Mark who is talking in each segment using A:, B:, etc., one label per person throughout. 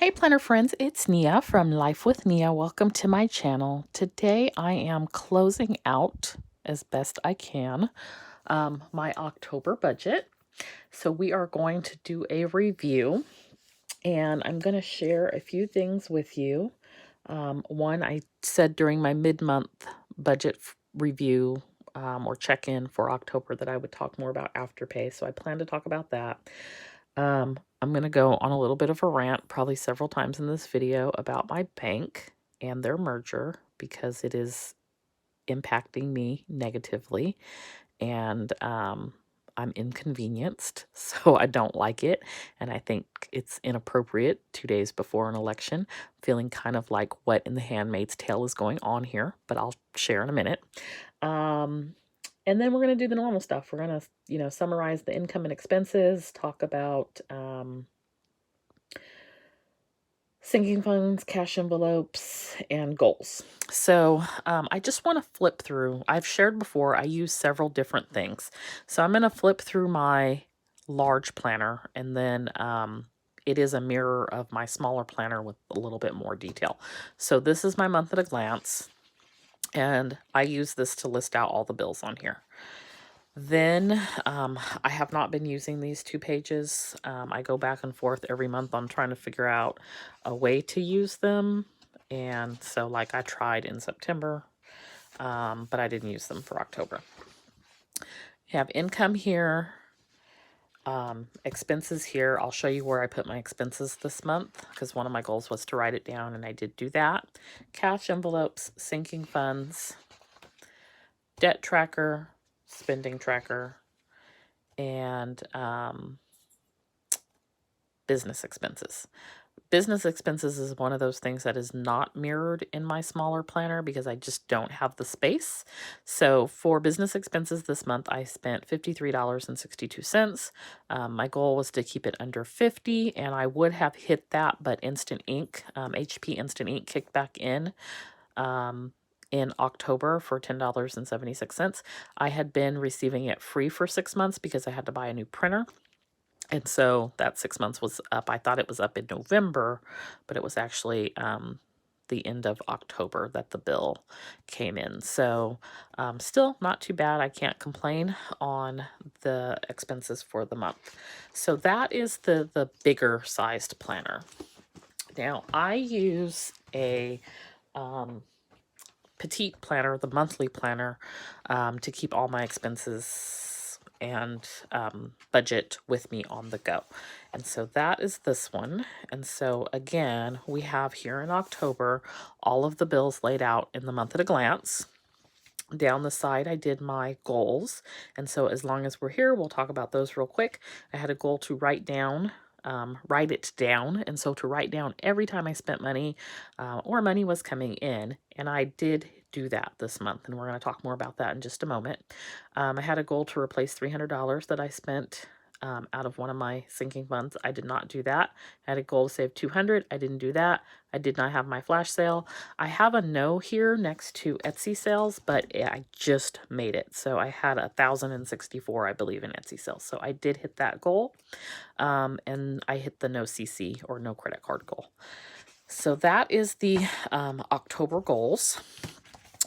A: Hey planner friends, it's Nia from Life with Nia. Welcome to my channel. Today I am closing out as best I can my October budget. So we are going to do a review and I'm going to share a few things with you. One, I said during my mid-month budget review or check-in for October that I would talk more about Afterpay. So I plan to talk about that. I'm going to go on a little bit of a rant, probably several times in this video, about my bank and their merger because it is impacting me negatively and I'm inconvenienced, so I don't like it. And I think it's inappropriate 2 days before an election, feeling kind of like what in the Handmaid's Tale is going on here, but I'll share in a minute. And then we're going to do the normal stuff. We're going to, summarize the income and expenses, talk about sinking funds, cash envelopes, and goals. So I just want to flip through. I've shared before, I use several different things. So I'm going to flip through my large planner, and then it is a mirror of my smaller planner with a little bit more detail. So this is my month at a glance, and I use this to list out all the bills on here. Then I have not been using these 2 pages. I go back and forth every month on trying to figure out a way to use them. And so like I tried in September, but I didn't use them for October. You have income here, expenses here. I'll show you where I put my expenses this month because one of my goals was to write it down and I did do that. Cash envelopes, sinking funds, debt tracker, spending tracker, and business expenses. Business expenses is one of those things that is not mirrored in my smaller planner because I just don't have the space. So for business expenses this month, I spent $53.62. My goal was to keep it under 50, and I would have hit that, but Instant Ink, HP Instant Ink kicked back in October for $10.76. I had been receiving it free for 6 months because I had to buy a new printer. And so that 6 months was up. I thought it was up in November, but it was actually the end of October that the bill came in. So still not too bad. I can't complain on the expenses for the month. So that is the bigger sized planner. Now I use a Petite planner, the monthly planner, to keep all my expenses and budget with me on the go. And so that is this one. And so again, we have here in October, all of the bills laid out in the month at a glance. Down the side, I did my goals. And so as long as we're here, we'll talk about those real quick. I had a goal to write it down. And so to write down every time I spent money or money was coming in. And I did do that this month. And we're going to talk more about that in just a moment. I had a goal to replace $300 that I spent out of one of my sinking funds. I did not do that. I had a goal to save $200. I didn't do that. I did not have my flash sale. I have a no here next to Etsy sales, but I just made it. So I had 1,064, I believe, in Etsy sales. So I did hit that goal. And I hit the no CC or no credit card goal. So that is the October goals.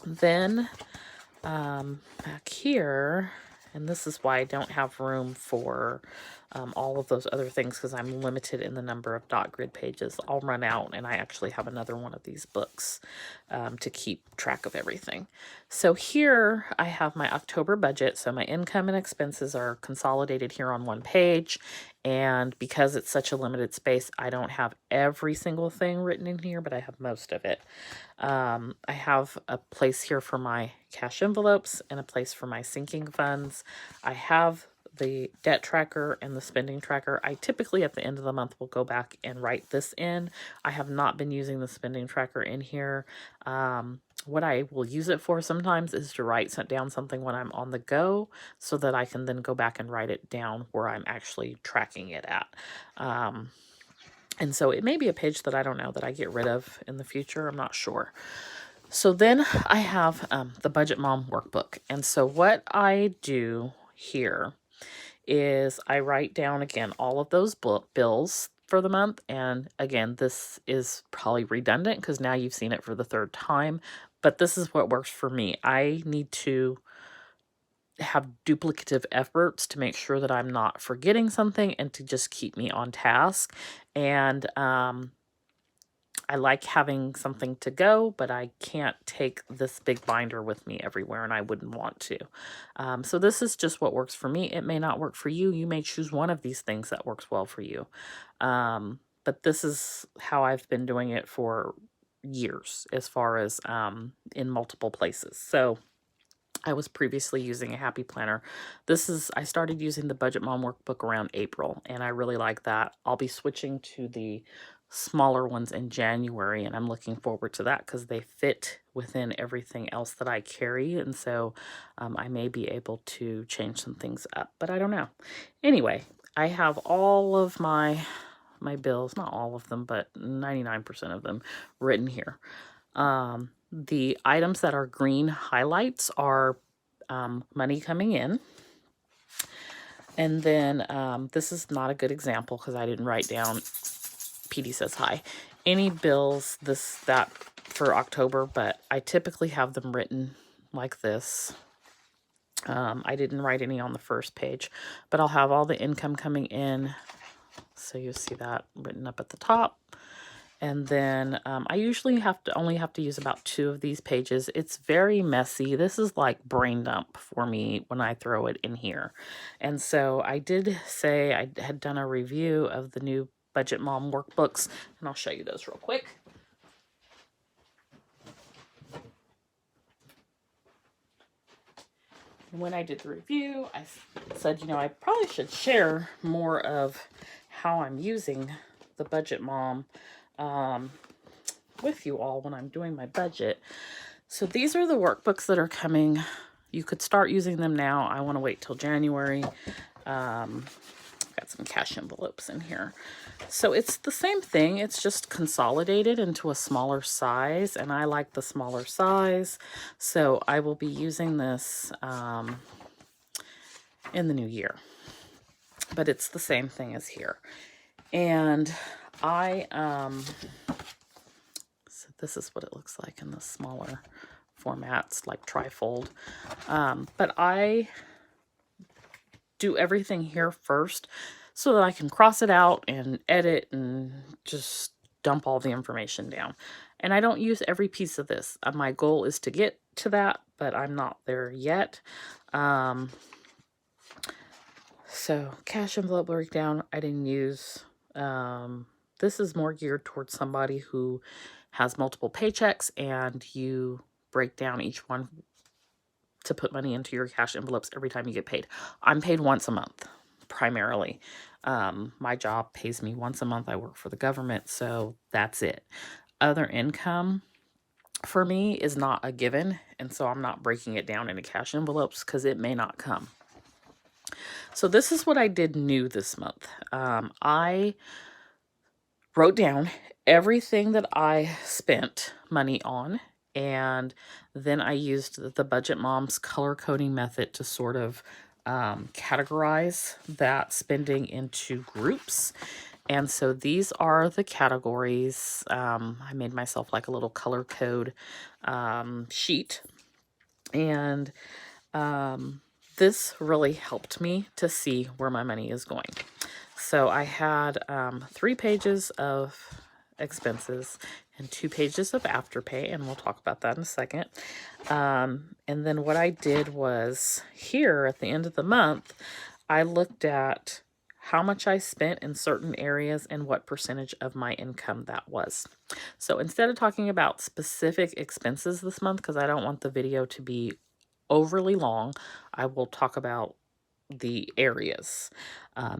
A: Then back here, and this is why I don't have room for all of those other things because I'm limited in the number of dot grid pages. I'll run out, and I actually have another one of these books to keep track of everything. So here I have my October budget. So my income and expenses are consolidated here on one page. And because it's such a limited space, I don't have every single thing written in here, but I have most of it. I have a place here for my cash envelopes and a place for my sinking funds. I have the debt tracker and the spending tracker. I typically at the end of the month will go back and write this in. I have not been using the spending tracker in here. What I will use it for sometimes is to write down something when I'm on the go so that I can then go back and write it down where I'm actually tracking it at. And so it may be a page that I don't know that I get rid of in the future. I'm not sure. So then I have the Budget Mom Workbook. And so what I do here is I write down, again, all of those bills for the month. And again, this is probably redundant because now you've seen it for the third time, but this is what works for me. I need to have duplicative efforts to make sure that I'm not forgetting something and to just keep me on task. And I like having something to go, but I can't take this big binder with me everywhere, and I wouldn't want to. So this is just what works for me. It may not work for you. You may choose one of these things that works well for you. But this is how I've been doing it for years, as far as in multiple places. So I was previously using a Happy Planner. I started using the Budget Mom Workbook around April, and I really like that. I'll be switching to the smaller ones in January, and I'm looking forward to that because they fit within everything else that I carry, and so I may be able to change some things up, but I don't know. Anyway, I have all of my bills, not all of them, but 99% of them written here. The items that are green highlights are money coming in. And then this is not a good example because I didn't write down, Petite says hi, any bills that for October, but I typically have them written like this. I didn't write any on the first page, but I'll have all the income coming in. So you'll see that written up at the top. And then I usually only have to use about 2 of these pages. It's very messy. This is like brain dump for me when I throw it in here. And so I did say I had done a review of the new Budget Mom workbooks, and I'll show you those real quick. And when I did the review, I said, you know, I probably should share more of how I'm using the Budget Mom with you all when I'm doing my budget. So these are the workbooks that are coming. You could start using them now. I want to wait till January. Got some cash envelopes in here. So it's the same thing. It's just consolidated into a smaller size, and I like the smaller size. So I will be using this in the new year. But it's the same thing as here. And so this is what it looks like in the smaller formats, like trifold. But I do everything here first so that I can cross it out and edit and just dump all the information down. And I don't use every piece of this. My goal is to get to that, but I'm not there yet. So cash envelope breakdown, I didn't use. This is more geared towards somebody who has multiple paychecks and you break down each one to put money into your cash envelopes every time you get paid. I'm paid once a month, primarily. My job pays me once a month. I work for the government, so that's it. Other income for me is not a given, and so I'm not breaking it down into cash envelopes because it may not come. So this is what I did new this month. I wrote down everything that I spent money on, and then I used the Budget Mom's color coding method to sort of categorize that spending into groups. And so these are the categories. I made myself like a little color code sheet, and this really helped me to see where my money is going. So I had 3 pages of expenses and 2 pages of Afterpay, and we'll talk about that in a second. And then what I did was here at the end of the month, I looked at how much I spent in certain areas and what percentage of my income that was. So instead of talking about specific expenses this month, because I don't want the video to be overly long, I will talk about the areas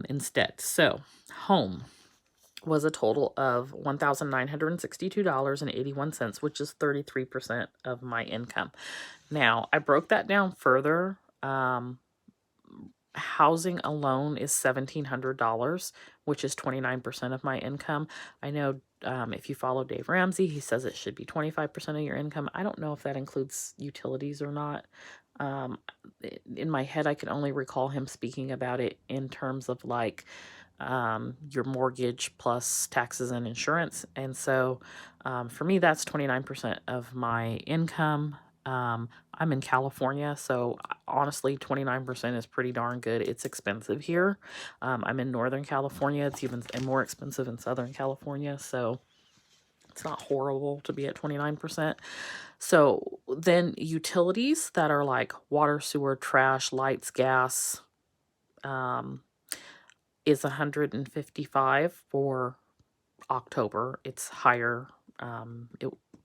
A: instead. So home was a total of $1,962.81, which is 33% of my income. Now, I broke that down further. Housing alone is $1,700, which is 29% of my income. I know if you follow Dave Ramsey, he says it should be 25% of your income. I don't know if that includes utilities or not. In my head, I can only recall him speaking about it in terms of like your mortgage plus taxes and insurance. And so for me, that's 29% of my income. I'm in California, so honestly, 29% is pretty darn good. It's expensive here. I'm in Northern California. It's even more expensive in Southern California, so it's not horrible to be at 29%. So then utilities that are like water, sewer, trash, lights, gas, is 155 for October. It's higher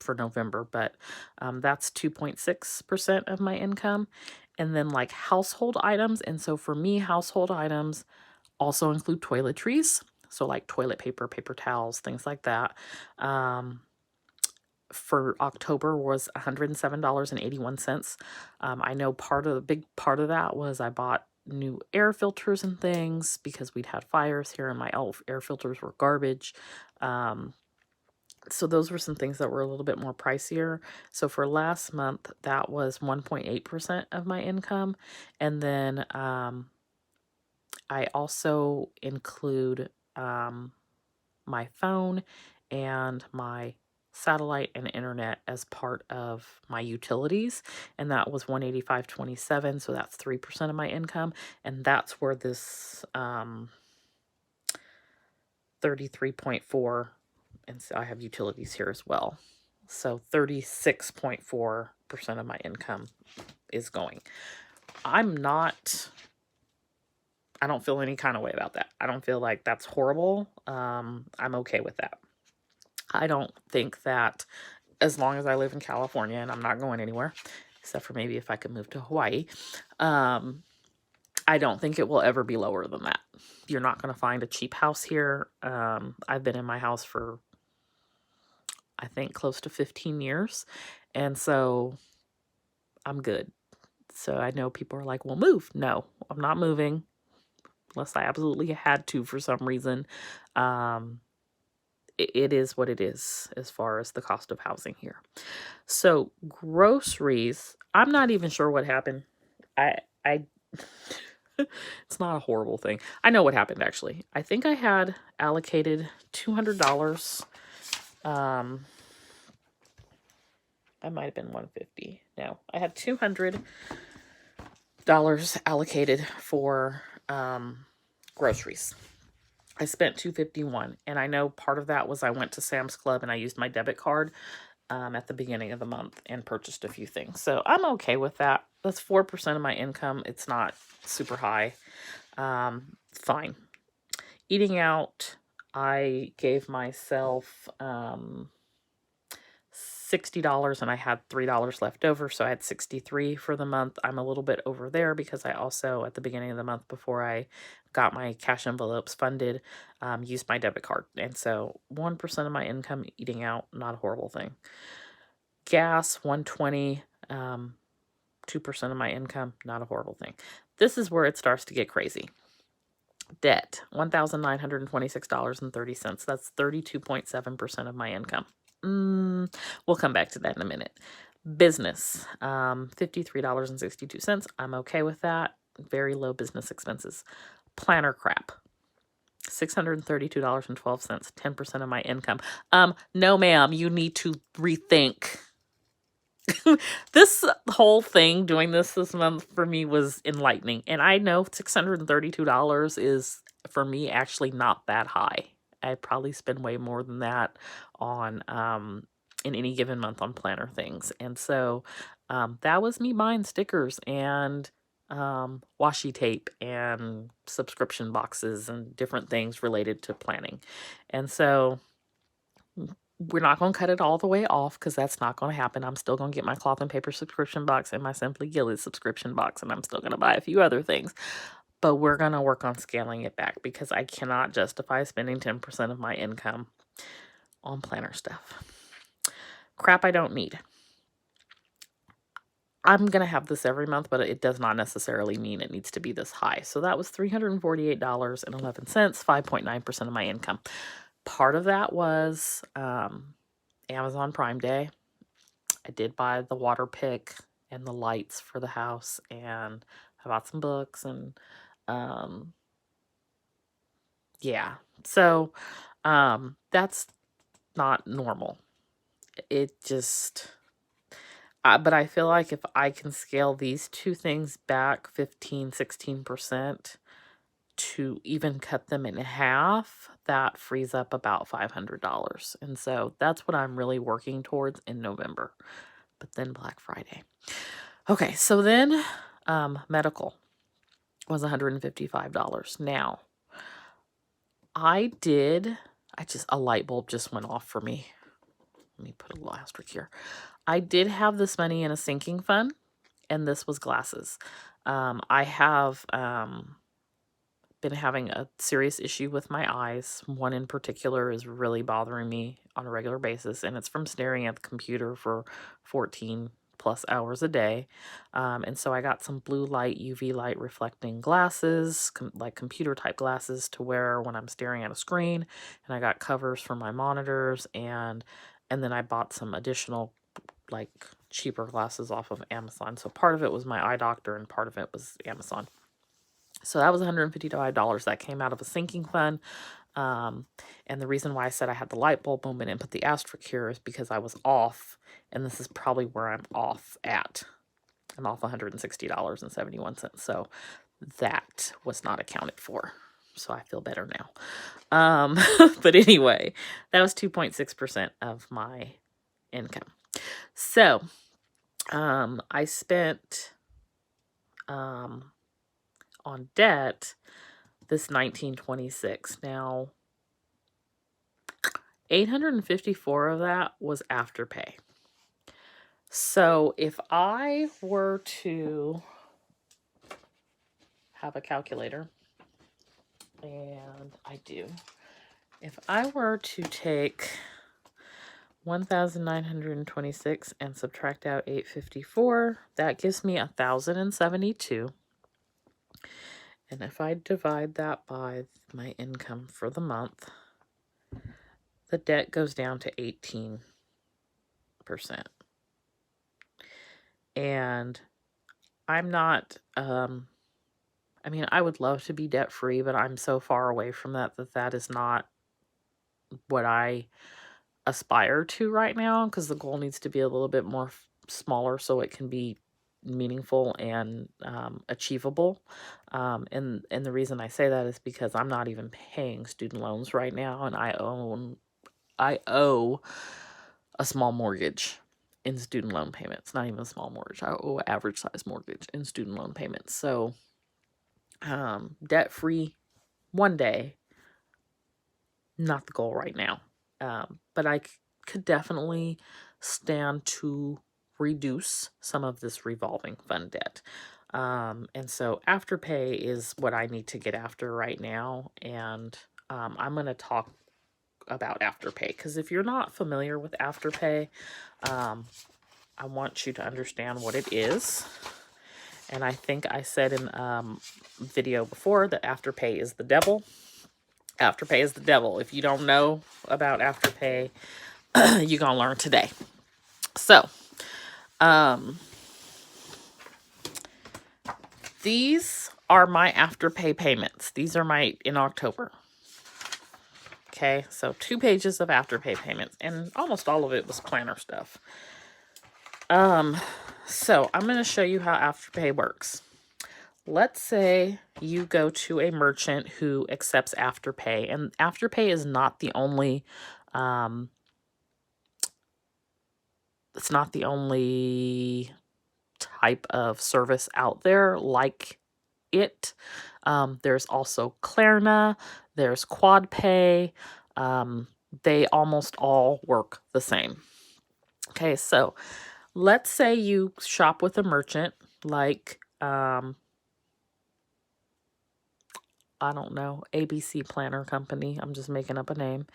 A: for November, but that's 2.6% of my income. And then like household items. And so for me, household items also include toiletries. So like toilet paper, paper towels, things like that. For October was $107.81. I know big part of that was I bought new air filters and things because we'd had fires here and my air filters were garbage. So those were some things that were a little bit more pricier. So for last month, that was 1.8% of my income. And then I also include my phone and my satellite and internet as part of my utilities, and that was 185.27, so that's 3% of my income. And that's where this 33.4, and so I have utilities here as well, so 36.4% of my income is going. I don't feel any kind of way about that. I don't feel like that's horrible. I'm okay with that. I don't think that, as long as I live in California and I'm not going anywhere, except for maybe if I could move to Hawaii, I don't think it will ever be lower than that. You're not going to find a cheap house here. I've been in my house for, I think, close to 15 years. And so I'm good. So I know people are like, well, move. No, I'm not moving unless I absolutely had to for some reason. It is what it is as far as the cost of housing here. So groceries, I'm not even sure what happened. I it's not a horrible thing. I know what happened actually. I think I had allocated $200. I might have been 150. No, I had $200 allocated for groceries. I spent $251, and I know part of that was I went to Sam's Club and I used my debit card at the beginning of the month and purchased a few things. So I'm okay with that. That's 4% of my income. It's not super high. Fine. Eating out, I gave myself $60 and I had $3 left over, so I had $63 for the month. I'm a little bit over there because I also, at the beginning of the month before I got my cash envelopes funded, used my debit card. And so 1% of my income eating out, not a horrible thing. Gas, 120, 2% of my income, not a horrible thing. This is where it starts to get crazy. Debt, $1,926.30. That's 32.7% of my income. We'll come back to that in a minute. Business, $53.62. I'm okay with that. Very low business expenses. Planner crap, $632.12, 10% of my income. No, ma'am, you need to rethink. This whole thing, doing this month for me was enlightening. And I know $632 is, for me, actually not that high. I probably spend way more than that on in any given month on planner things. And so that was me buying stickers and washi tape and subscription boxes and different things related to planning. And so we're not going to cut it all the way off because that's not going to happen. I'm still going to get my cloth and paper subscription box and my Simply Gilly subscription box, and I'm still going to buy a few other things. But we're going to work on scaling it back because I cannot justify spending 10% of my income on planner stuff. Crap I don't need. I'm going to have this every month, but it does not necessarily mean it needs to be this high. So that was $348.11, 5.9% of my income. Part of that was Amazon Prime Day. I did buy the water pick and the lights for the house, and I bought some books and Yeah. So, that's not normal. It just, but I feel like if I can scale these two things back 15–16% to even cut them in half, that frees up about $500. And so that's what I'm really working towards in November. But then Black Friday. Okay, so then medical was $155. Now, a light bulb just went off for me. Let me put a little asterisk here. I did have this money in a sinking fund, and this was glasses. I have been having a serious issue with my eyes. One in particular is really bothering me on a regular basis, and it's from staring at the computer for 14 plus hours a day. And so I got some blue light, UV light reflecting glasses, like computer type glasses to wear when I'm staring at a screen. And I got covers for my monitors, and then I bought some additional like cheaper glasses off of Amazon. So part of it was my eye doctor and part of it was Amazon. So that was $155 that came out of a sinking fund. And the reason why I said I had the light bulb moment and put the asterisk here is because I was off, and this is probably where I'm off at. I'm off $160.71. So that was not accounted for. So I feel better now. But anyway, that was 2.6% of my income. So I spent on debt this $1,926. Now, $854 of that was Afterpay. So if I were to have a calculator, and I do, if I were to take 1,926 and subtract out 854, that gives me 1,072. And if I divide that by my income for the month, the debt goes down to 18%. And I'm not, I mean, I would love to be debt free, but I'm so far away from that is not what I aspire to right now, because the goal needs to be a little bit more smaller so it can be meaningful and achievable. And the reason I say that is because I'm not even paying student loans right now, and I owe a small mortgage in student loan payments. Not even a small mortgage. I owe an average size mortgage in student loan payments. So debt free one day, not the goal right now. But I could definitely stand to reduce some of this revolving fund debt. And so Afterpay is what I need to get after right now. And I'm going to talk about Afterpay, because if you're not familiar with Afterpay, I want you to understand what it is. And I think I said in video before that Afterpay is the devil. Afterpay is the devil. If you don't know about Afterpay, you're going to learn today. So, these are my Afterpay payments. These are in October. Okay, so 2 pages of Afterpay payments, and almost all of it was planner stuff. So I'm going to show you how Afterpay works. Let's say you go to a merchant who accepts Afterpay, and Afterpay is not the only, it's not the only type of service out there like it. There's also Klarna, there's QuadPay. They almost all work the same. Okay, so let's say you shop with a merchant like, I don't know, ABC Planner Company. I'm just making up a name.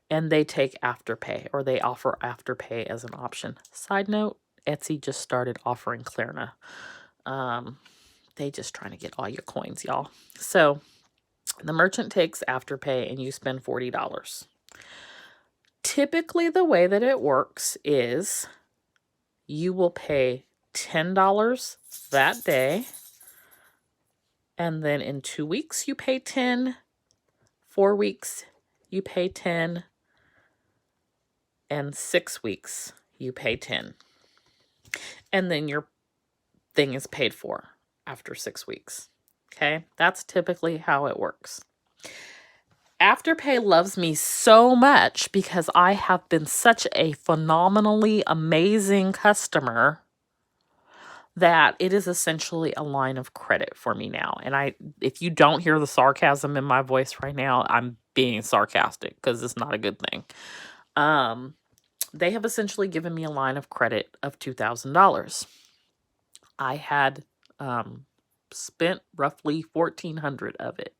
A: And they take Afterpay, or they offer Afterpay as an option. Side note, Etsy just started offering Klarna. They just trying to get all your coins, y'all. So the merchant takes Afterpay and you spend $40. Typically, the way that it works is you will pay $10 that day, and then in 2 weeks you pay $10, 4 weeks, you pay 10, and 6 weeks, you pay 10. And then your thing is paid for after 6 weeks. Okay, that's typically how it works. Afterpay loves me so much because I have been such a phenomenally amazing customer that it is essentially a line of credit for me now. And if you don't hear the sarcasm in my voice right now, I'm being sarcastic because it's not a good thing. They have essentially given me a line of credit of $2,000. I had spent roughly $1,400 of it.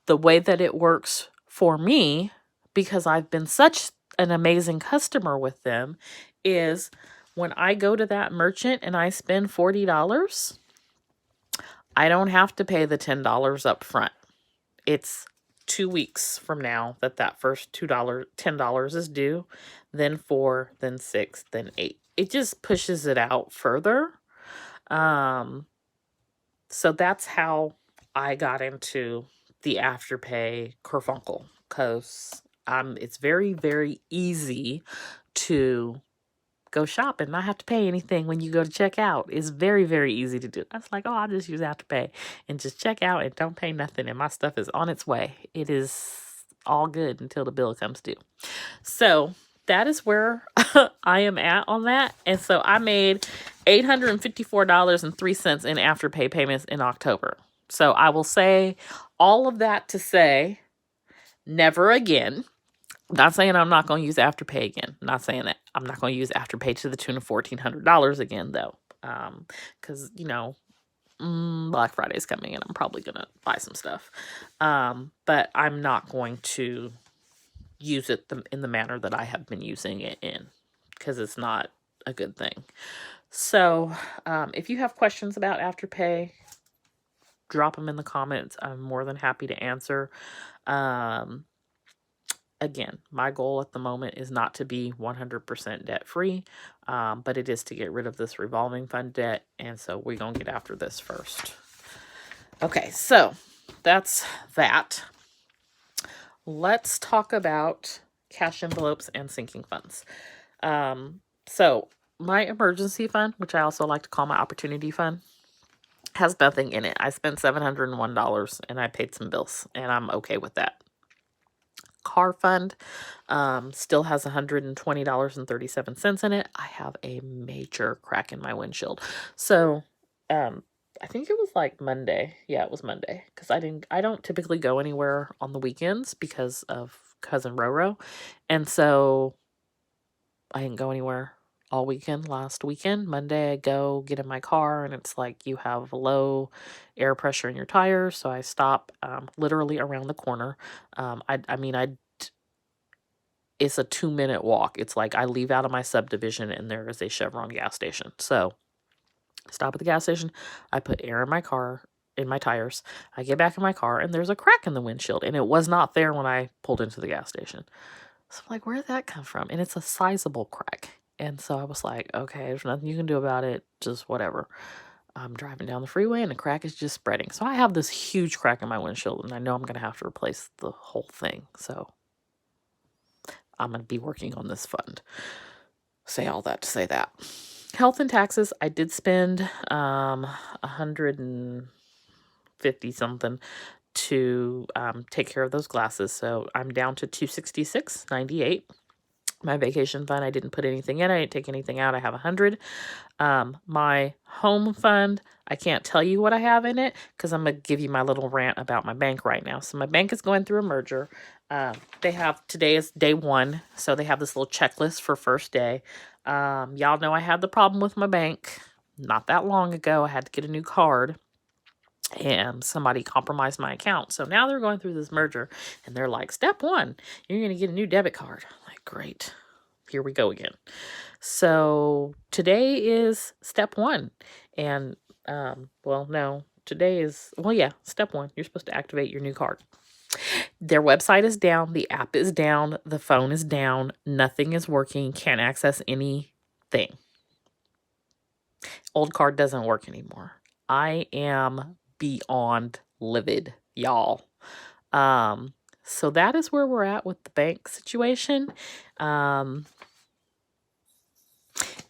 A: The way that it works for me, because I've been such an amazing customer with them, is when I go to that merchant and I spend $40, I don't have to pay the $10 up front. It's 2 weeks from now that first $10 is due, then 4, then 6, then 8. It just pushes it out further. So that's how I got into the Afterpay kerfunkel, because it's very, very easy to go shop and not have to pay anything when you go to check out. It's very, very easy to do. I was like, oh, I'll just use Afterpay and just check out and don't pay nothing, and my stuff is on its way. It is all good until the bill comes due. So that is where I am at on that. And so I made $854.03 in Afterpay payments in October. So I will say all of that to say never again. I'm not saying I'm not going to use Afterpay again. I'm not saying that. I'm not going to use Afterpay to the tune of $1,400 again, though. Because, Black Friday is coming and I'm probably going to buy some stuff. But I'm not going to use it in the manner that I have been using it in, because it's not a good thing. So if you have questions about Afterpay, drop them in the comments. I'm more than happy to answer. Again, my goal at the moment is not to be 100% debt free, but it is to get rid of this revolving fund debt. And so we're going to get after this first. Okay, so that's that. Let's talk about cash envelopes and sinking funds. So my emergency fund, which I also like to call my opportunity fund, has nothing in it. I spent $701 and I paid some bills, and I'm okay with that. Car fund still has $120.37 in it. I have a major crack in my windshield. So I think it was like Monday. Yeah, it was Monday, because I don't typically go anywhere on the weekends because of cousin Roro. And so I didn't go anywhere all weekend. Last weekend, Monday, I go get in my car and it's like you have low air pressure in your tires. So I stop literally around the corner. It's a 2-minute walk. It's like I leave out of my subdivision and there is a Chevron gas station. So I stop at the gas station. I put air in my car, in my tires. I get back in my car and there's a crack in the windshield, and it was not there when I pulled into the gas station. So I'm like, where did that come from? And it's a sizable crack. And so I was like, okay, there's nothing you can do about it. Just whatever. I'm driving down the freeway and the crack is just spreading. So I have this huge crack in my windshield, and I know I'm going to have to replace the whole thing. So I'm going to be working on this fund. Say all that to say that. Health and taxes, I did spend $150 something to take care of those glasses. So I'm down to $266.98. My vacation fund, I didn't put anything in. I didn't take anything out. I have $100. My home fund, I can't tell you what I have in it because I'm going to give you my little rant about my bank right now. So my bank is going through a merger. Today is day 1. So they have this little checklist for first day. Y'all know I had the problem with my bank not that long ago. I had to get a new card, and somebody compromised my account. So now they're going through this merger, and they're like, step 1, you're going to get a new debit card. I'm like, great. Here we go again. So today is step 1. And, step 1. You're supposed to activate your new card. Their website is down. The app is down. The phone is down. Nothing is working. Can't access anything. Old card doesn't work anymore. I am beyond livid, y'all. So that is where we're at with the bank situation.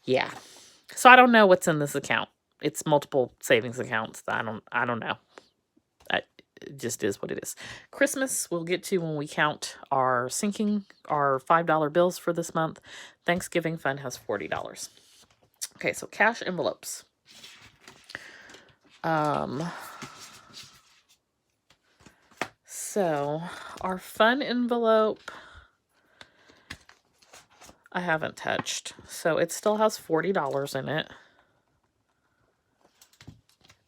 A: Yeah. So I don't know what's in this account. It's multiple savings accounts. I don't know. It just is what it is. Christmas we'll get to when we count our $5 bills for this month. Thanksgiving fund has $40. Okay, so cash envelopes. So our fun envelope I haven't touched. So it still has $40 in it.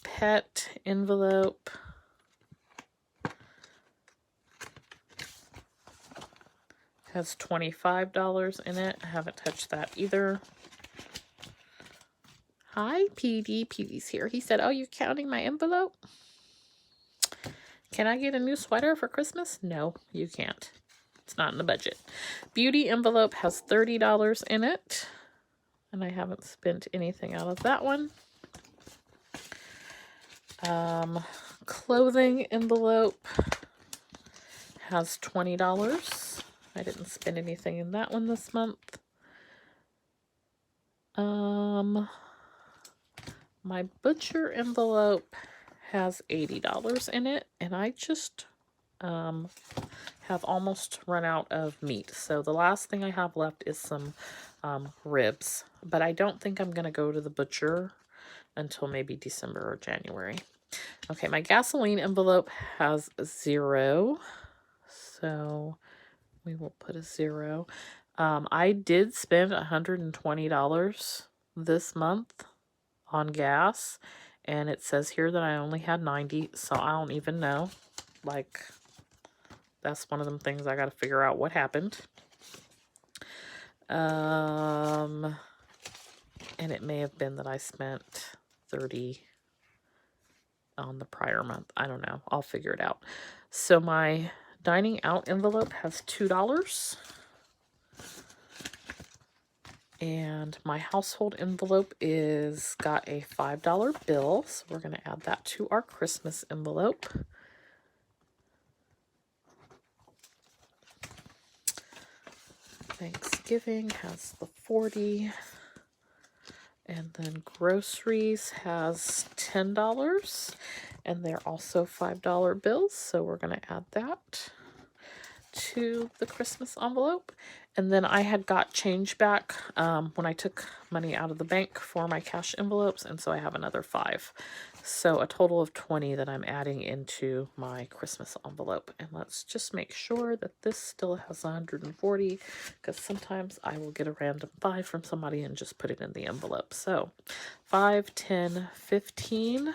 A: Pet envelope has $25 in it. I haven't touched that either. Hi, PD. PD's here. He said, oh, you're counting my envelope? Can I get a new sweater for Christmas? No, you can't. It's not in the budget. Beauty envelope has $30 in it. And I haven't spent anything out of that one. Clothing envelope has $20. I didn't spend anything in that one this month. My butcher envelope has $80 in it, and I just have almost run out of meat. So the last thing I have left is some ribs, but I don't think I'm going to go to the butcher until maybe December or January. Okay, my gasoline envelope has 0, so we will put a 0. I did spend $120 this month on gas, and it says here that I only had 90, so I don't even know. Like, that's one of them things I got to figure out what happened. And it may have been that I spent 30 on the prior month. I don't know. I'll figure it out. So my dining out envelope has $2. And my household envelope is got a $5 bill. So we're going to add that to our Christmas envelope. Thanksgiving has the 40. And then groceries has $10. And they're also $5 bills. So we're going to add that to the Christmas envelope. And then I had got change back when I took money out of the bank for my cash envelopes, and so I have another 5. So a total of 20 that I'm adding into my Christmas envelope. And let's just make sure that this still has 140, because sometimes I will get a random 5 from somebody and just put it in the envelope. So 5, 10, 15,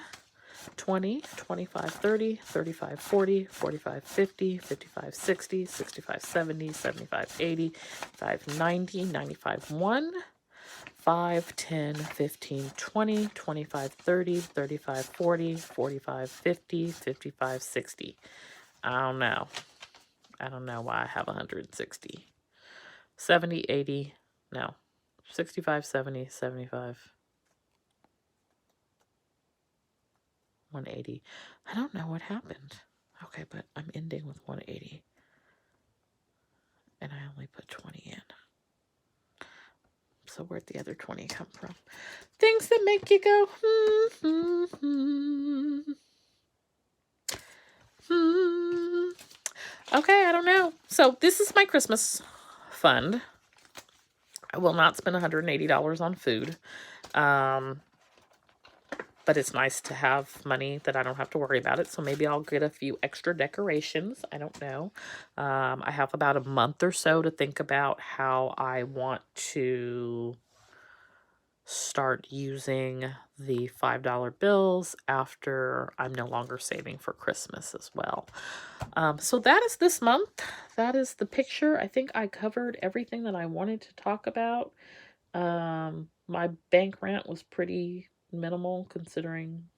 A: 20, 25, 30, 35, 40, 45, 50, 55, 60, 65, 70, 75, 80, 5, 90, 95, 1, 5, 10, 15, 20, 25, 30, 35, 40, 45, 50, 55, 60. I don't know. I don't know why I have 160. 70, 80, no. 65, 70, 75. 180. I don't know what happened. Okay, but I'm ending with 180. And I only put 20 in. So where'd the other 20 come from? Things that make you go, Okay, I don't know. So this is my Christmas fund. I will not spend $180 on food. But it's nice to have money that I don't have to worry about it. So maybe I'll get a few extra decorations. I don't know. I have about a month or so to think about how I want to start using the $5 bills after I'm no longer saving for Christmas as well. So that is this month. That is the picture. I think I covered everything that I wanted to talk about. My bank rant was pretty minimal considering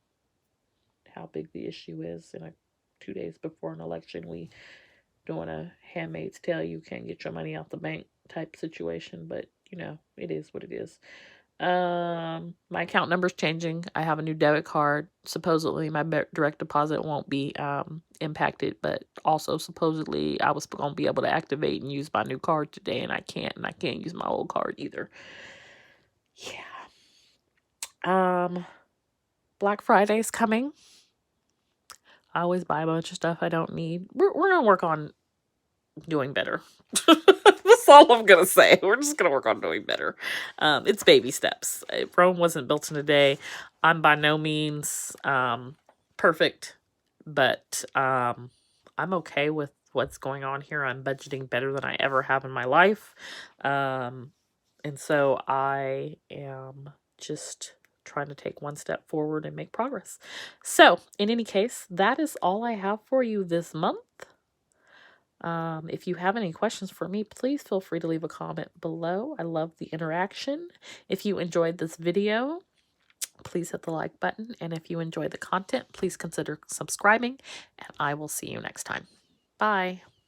A: how big the issue is. In 2 days before an election, we doing a Handmaid's Tale, you can't get your money out the bank type situation, but you know, it is what it is. My account number's changing. I have a new debit card. Supposedly my direct deposit won't be impacted, but also supposedly I was going to be able to activate and use my new card today, and I can't use my old card either. Yeah. Black Friday's coming. I always buy a bunch of stuff I don't need. We're going to work on doing better. That's all I'm going to say. We're just going to work on doing better. It's baby steps. Rome wasn't built in a day. I'm by no means perfect, but I'm okay with what's going on here. I'm budgeting better than I ever have in my life. And so I am just trying to take one step forward and make progress. So in any case, that is all I have for you this month. If you have any questions for me, please feel free to leave a comment below. I love the interaction. If you enjoyed this video, please hit the like button. And if you enjoy the content, please consider subscribing. And I will see you next time. Bye.